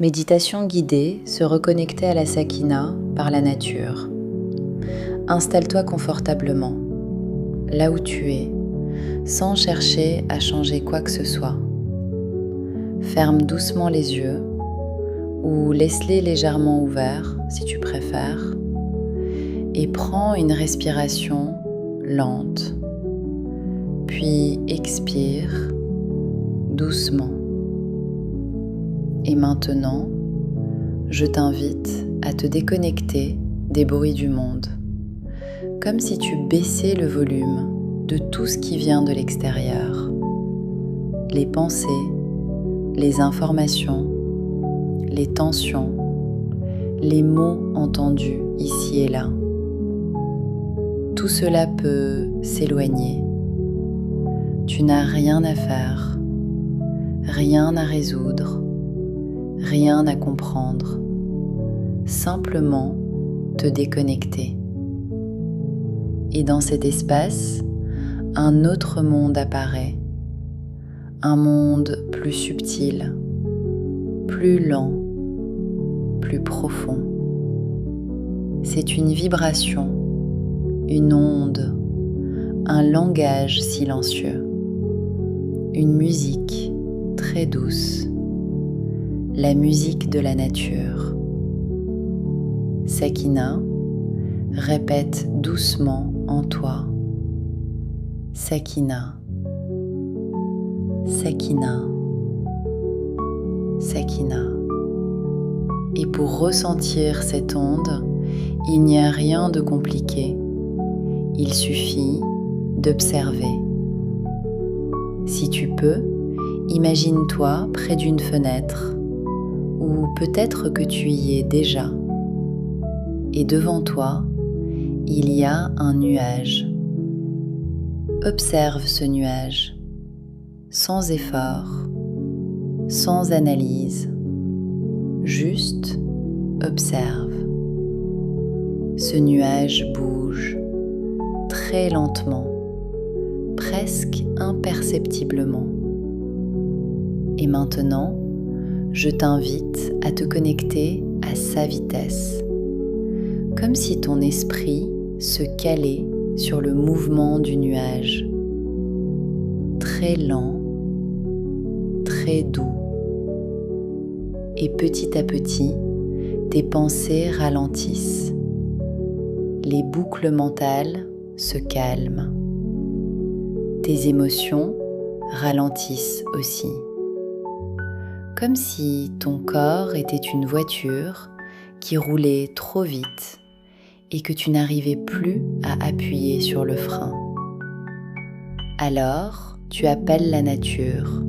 Méditation guidée, se reconnecter à la sakina par la nature. Installe-toi confortablement, là où tu es, sans chercher à changer quoi que ce soit. Ferme doucement les yeux ou laisse-les légèrement ouverts si tu préfères et prends une respiration lente, puis expire doucement. Et maintenant, je t'invite à te déconnecter des bruits du monde, comme si tu baissais le volume de tout ce qui vient de l'extérieur. Les pensées, les informations, les tensions, les mots entendus ici et là. Tout cela peut s'éloigner. Tu n'as rien à faire, rien à résoudre, rien à comprendre, simplement te déconnecter. Et dans cet espace, un autre monde apparaît, un monde plus subtil, plus lent, plus profond. C'est une vibration, une onde, un langage silencieux, une musique très douce. La musique de la nature. Sakina, répète doucement en toi. Sakina, Sakina, Sakina. Et pour ressentir cette onde, il n'y a rien de compliqué. Il suffit d'observer. Si tu peux, imagine-toi près d'une fenêtre, ou peut-être que tu y es déjà, et devant toi, il y a un nuage. Observe ce nuage, sans effort, sans analyse, juste observe. Ce nuage bouge très lentement, presque imperceptiblement. Et maintenant, je t'invite à te connecter à sa vitesse, comme si ton esprit se calait sur le mouvement du nuage, très lent, très doux. Et petit à petit, tes pensées ralentissent, les boucles mentales se calment, tes émotions ralentissent aussi. Comme si ton corps était une voiture qui roulait trop vite et que tu n'arrivais plus à appuyer sur le frein. Alors, tu appelles la nature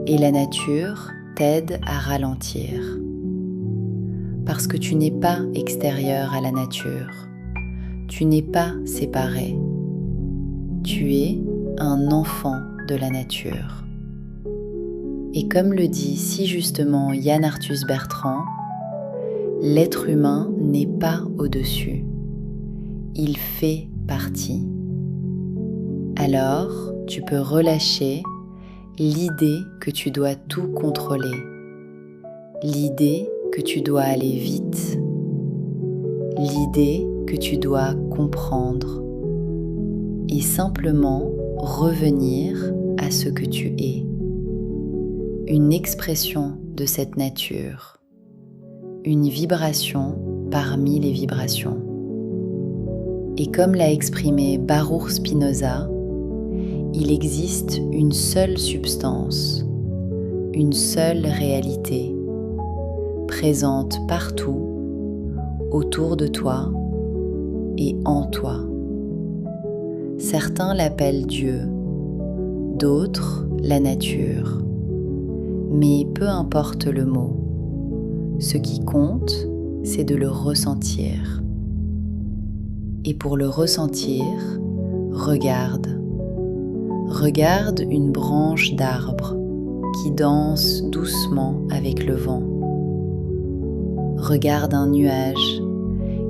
et la nature t'aide à ralentir. Parce que tu n'es pas extérieur à la nature, tu n'es pas séparé. Tu es un enfant de la nature. Et comme le dit si justement Yann Arthus Bertrand, l'être humain n'est pas au-dessus, il fait partie. Alors, tu peux relâcher l'idée que tu dois tout contrôler, l'idée que tu dois aller vite, l'idée que tu dois comprendre, et simplement revenir à ce que tu es. Une expression de cette nature, une vibration parmi les vibrations. Et comme l'a exprimé Baruch Spinoza, il existe une seule substance, une seule réalité, présente partout, autour de toi et en toi. Certains l'appellent Dieu, d'autres la nature. Mais peu importe le mot, ce qui compte, c'est de le ressentir. Et pour le ressentir, regarde. Regarde une branche d'arbre qui danse doucement avec le vent. Regarde un nuage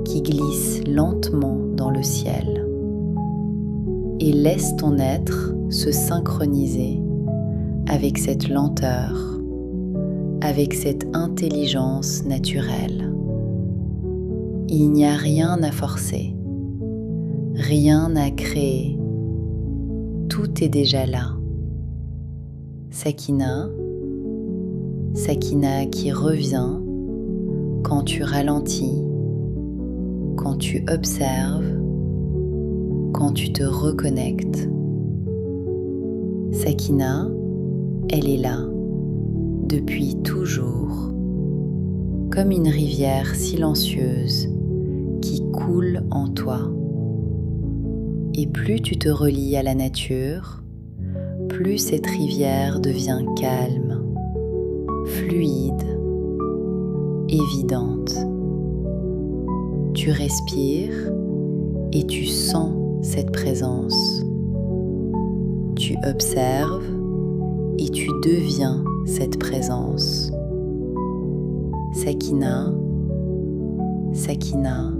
qui glisse lentement dans le ciel. Et laisse ton être se synchroniser avec cette lenteur, avec cette intelligence naturelle. Il n'y a rien à forcer, rien à créer, tout est déjà là. Sakina, Sakina qui revient quand tu ralentis, quand tu observes, quand tu te reconnectes. Sakina, elle est là, depuis toujours, comme une rivière silencieuse qui coule en toi. Et plus tu te relis à la nature, plus cette rivière devient calme, fluide, évidente. Tu respires et tu sens cette présence. Tu observes et tu deviens cette présence. Sakina, Sakina,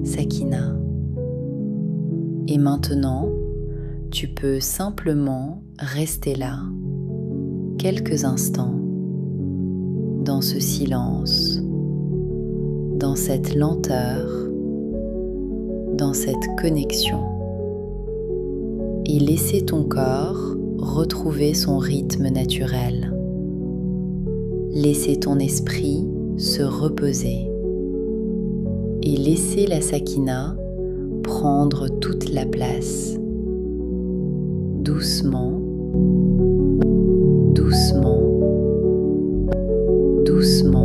Sakina. Et maintenant, tu peux simplement rester là, quelques instants, dans ce silence, dans cette lenteur, dans cette connexion, et laisser ton corps retrouver son rythme naturel. Laisser ton esprit se reposer et laisser la Sakina prendre toute la place. Doucement, doucement, doucement.